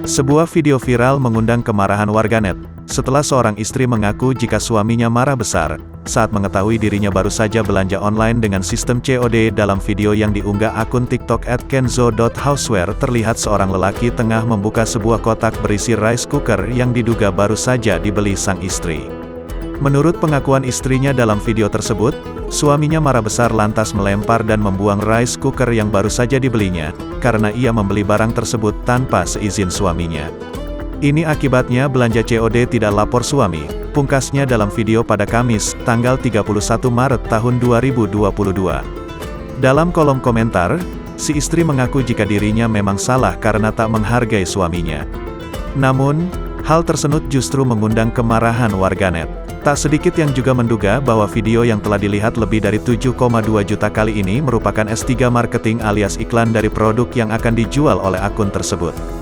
Sebuah video viral mengundang kemarahan warganet, setelah seorang istri mengaku jika suaminya marah besar, saat mengetahui dirinya baru saja belanja online dengan sistem COD. Dalam video yang diunggah akun TikTok @kenzo.houseware terlihat seorang lelaki tengah membuka sebuah kotak berisi rice cooker yang diduga baru saja dibeli sang istri. Menurut pengakuan istrinya dalam video tersebut, suaminya marah besar lantas melempar dan membuang rice cooker yang baru saja dibelinya, karena ia membeli barang tersebut tanpa seizin suaminya. Ini akibatnya belanja COD tidak lapor suami, pungkasnya dalam video pada Kamis, tanggal 31 Maret tahun 2022. Dalam kolom komentar, si istri mengaku jika dirinya memang salah karena tak menghargai suaminya. Namun, hal tersebut justru mengundang kemarahan warganet. Tak sedikit yang juga menduga bahwa video yang telah dilihat lebih dari 7,2 juta kali ini merupakan S3 marketing alias iklan dari produk yang akan dijual oleh akun tersebut.